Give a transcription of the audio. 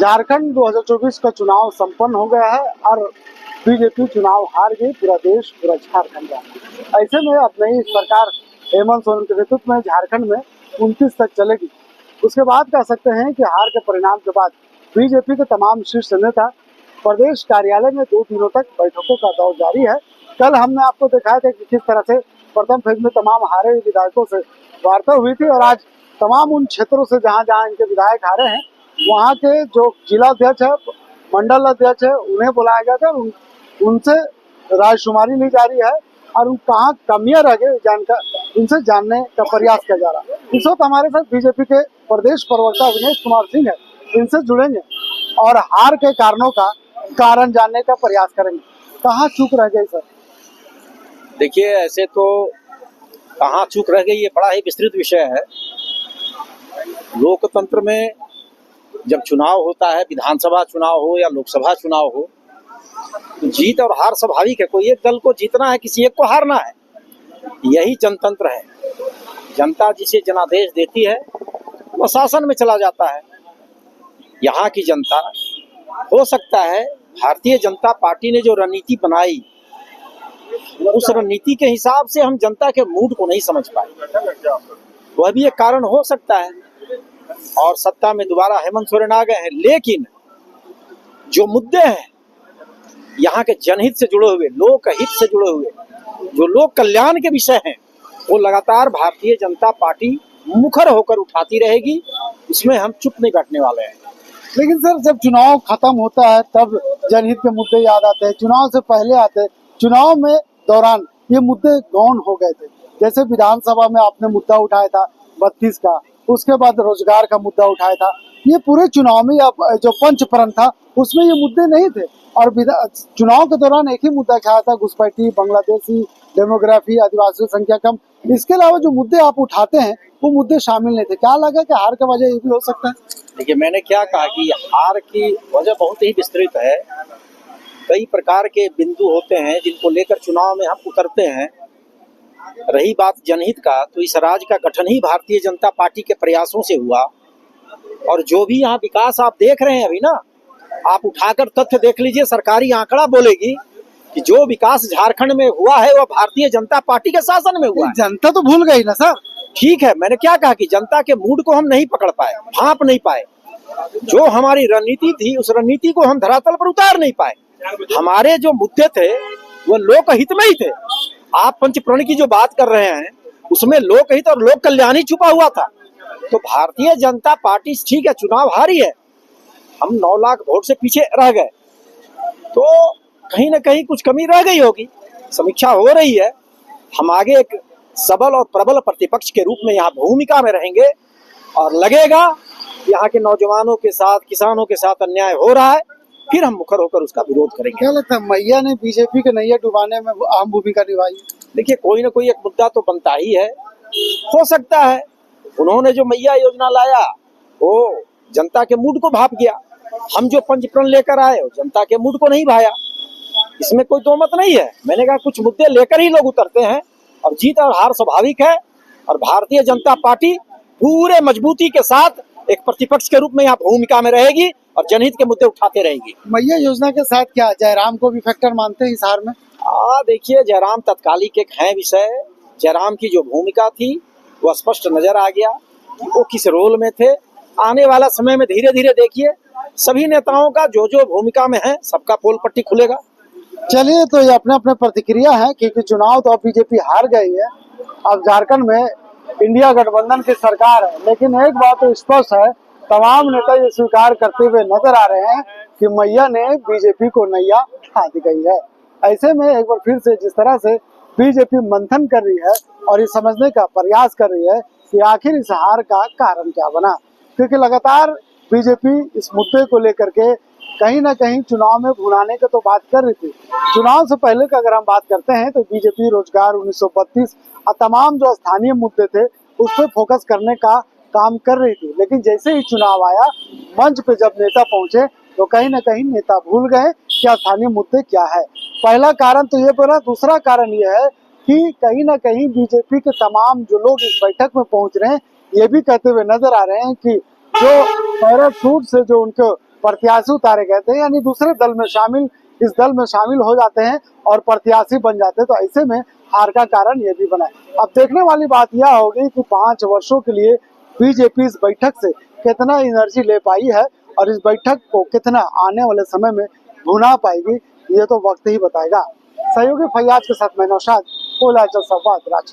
झारखंड 2024 का चुनाव संपन्न हो गया है और बीजेपी चुनाव हार गई। पूरा देश, पूरा झारखंड का। ऐसे में अब नई सरकार हेमंत सोरेन के नेतृत्व में झारखंड में 29 तक चलेगी। उसके बाद कह सकते हैं कि हार के परिणाम के बाद बीजेपी के तमाम शीर्ष नेता प्रदेश कार्यालय में 2 दिनों तक बैठकों का दौर जारी है। कल हमने आपको दिखाया था कि किस तरह से प्रथम फेज में तमाम हारे हुए विधायकों से वार्ता हुई थी और आज तमाम उन क्षेत्रों से जहां जहां इनके विधायक हारे हैं वहां के जो जिला अध्यक्ष है, मंडल अध्यक्ष है, उन्हें बुलाया गया था। उनसे रायशुमारी ली जा रही है और कहाँ कमियां रह गई उनसे जानने का प्रयास किया जा रहा है। इस वक्त हमारे साथ बीजेपी के प्रदेश प्रवक्ता अविनेश कुमार सिंह है, इनसे जुड़ेंगे और हार के कारणों का कारण जानने का प्रयास करेंगे। कहाँ चूक रह गई सर? देखिए, ऐसे तो कहाँ चूक रह गई ये बड़ा ही विस्तृत विषय है। लोकतंत्र में जब चुनाव होता है, विधानसभा चुनाव हो या लोकसभा चुनाव हो, तो जीत और हार स्वाभाविक है। कोई एक दल को जीतना है, किसी एक को हारना है, यही जनतंत्र है। जनता जिसे जनादेश देती है वो शासन में चला जाता है। यहाँ की जनता, हो सकता है भारतीय जनता पार्टी ने जो रणनीति बनाई उस रणनीति के हिसाब से हम जनता के मूड को नहीं समझ पाए, वह भी एक कारण हो सकता है। और सत्ता में दोबारा हेमंत सोरेन आ गए हैं, लेकिन जो मुद्दे हैं यहाँ के जनहित से जुड़े हुए, लोकहित से जुड़े हुए, जो लोक कल्याण के विषय हैं, वो लगातार भारतीय जनता पार्टी मुखर होकर उठाती रहेगी। इसमें हम चुप नहीं बैठने वाले हैं। लेकिन सर, जब चुनाव खत्म होता है तब जनहित के मुद्दे याद आते हैं, चुनाव से पहले आते हैं। चुनाव में दौरान ये मुद्दे गौण हो गए थे। जैसे विधानसभा में आपने मुद्दा उठाया था 32 का, उसके बाद रोजगार का मुद्दा उठाया था। ये पूरे चुनाव में जो पंचप्रण था उसमें ये मुद्दे नहीं थे और चुनाव के दौरान एक ही मुद्दा क्या था, घुसपैठी, बांग्लादेशी, डेमोग्राफी, आदिवासी संख्या कम। इसके अलावा जो मुद्दे आप उठाते हैं वो मुद्दे शामिल नहीं थे। क्या लगा कि हार का वजह ये भी हो सकता है? देखिए, मैंने क्या कहा कि हार की वजह बहुत ही विस्तृत है। कई प्रकार के बिंदु होते हैं जिनको लेकर चुनाव में हम उतरते हैं। रही बात जनहित का, तो इस राज्य का गठन ही भारतीय जनता पार्टी के प्रयासों से हुआ। और जो भी यहाँ विकास आप देख रहे हैं अभी ना, आप उठाकर तथ्य देख लीजिए, सरकारी आंकड़ा बोलेगी कि जो विकास झारखंड में हुआ है वह भारतीय जनता पार्टी के शासन में हुआ है। जनता तो भूल गई ना सर। ठीक है, मैंने क्या कहा कि जनता के मूड को हम नहीं पकड़ पाए, भांप नहीं पाए। जो हमारी रणनीति थी उस रणनीति को हम धरातल पर उतार नहीं पाए। हमारे जो मुद्दे थे वो लोकहित में ही थे। आप पंचप्रण की जो बात कर रहे हैं उसमें लोकहित और लोक कल्याण ही छुपा हुआ था। तो भारतीय जनता पार्टी, ठीक है, चुनाव हारी है, हम 9 लाख वोट से पीछे रह गए, तो कहीं ना कहीं कुछ कमी रह गई होगी। समीक्षा हो रही है। हम आगे एक सबल और प्रबल प्रतिपक्ष के रूप में यहाँ भूमिका में रहेंगे और लगेगा यहाँ के नौजवानों के साथ, किसानों के साथ अन्याय हो रहा है, फिर हम मुखर होकर उसका विरोध करेंगे। क्या लगता है मैया ने बीजेपी के नैया डुबाने में अहम भूमिका निभाई? देखिए, कोई ना कोई एक मुद्दा तो बनता ही है। हो सकता है उन्होंने जो मैया योजना लाया वो जनता के मूड को भाप गया। हम जो पंचप्रण लेकर आए वो जनता के मूड को नहीं भाया। इसमें कोई दो मत नहीं है। मैंने कहा कुछ मुद्दे लेकर ही लोग उतरते हैं और जीत और हार स्वाभाविक है। और भारतीय जनता पार्टी पूरे मजबूती के साथ एक प्रतिपक्ष के रूप में यहाँ भूमिका में रहेगी और जनहित के मुद्दे उठाते रहेगी। मैया योजना के साथ क्या जयराम को भी फैक्टर मानते हैं इस हार में? देखिए, जयराम तत्कालिक एक है विषय। जयराम की जो भूमिका थी वो स्पष्ट नजर आ गया कि वो किस रोल में थे। आने वाला समय में धीरे धीरे देखिए सभी नेताओं का जो जो भूमिका में है सबका पोल पट्टी खुलेगा। चलिए, तो ये अपने अपने प्रतिक्रिया है क्योंकि चुनाव तो अब बीजेपी हार गई है। अब झारखंड में इंडिया गठबंधन की सरकार है, लेकिन एक बात तो स्पष्ट है, तमाम नेता ये स्वीकार करते हुए नजर आ रहे हैं कि मैया ने बीजेपी को नैया उठा दी गई है। ऐसे में एक बार फिर से जिस तरह से बीजेपी मंथन कर रही है और ये समझने का प्रयास कर रही है कि आखिर इस हार का कारण क्या बना, क्योंकि लगातार बीजेपी इस मुद्दे को लेकर के कहीं ना कहीं चुनाव में भुनाने की तो बात कर रही थी। चुनाव से पहले का अगर हम बात करते हैं तो बीजेपी रोजगार, 1932 और तमाम जो स्थानीय मुद्दे थे उस पर फोकस करने का काम कर रही थी। लेकिन जैसे ही चुनाव आया, मंच पे जब नेता पहुंचे तो कहीं ना कहीं नेता भूल गए कि स्थानीय मुद्दे क्या है। पहला कारण तो ये बना। दूसरा कारण ये है कि कहीं ना कहीं बीजेपी के तमाम जो लोग इस बैठक में पहुंच रहे हैं ये भी कहते हुए नजर आ रहे हैं कि जो पैराशूट से जो उनके प्रत्याशी उतारे गए थे, यानी दूसरे दल में शामिल, इस दल में शामिल हो जाते हैं और प्रत्याशी बन जाते हैं, तो ऐसे में हार का कारण ये भी बना। अब देखने वाली बात यह होगी कि 5 वर्षों के लिए बीजेपी इस बैठक से कितना एनर्जी ले पाई है और इस बैठक को कितना आने वाले समय में भुना पाएगी, ये तो वक्त ही बताएगा। सहयोगी फैयाज के साथ मैं नौशाद, कोयलाचल संवाद, रांची।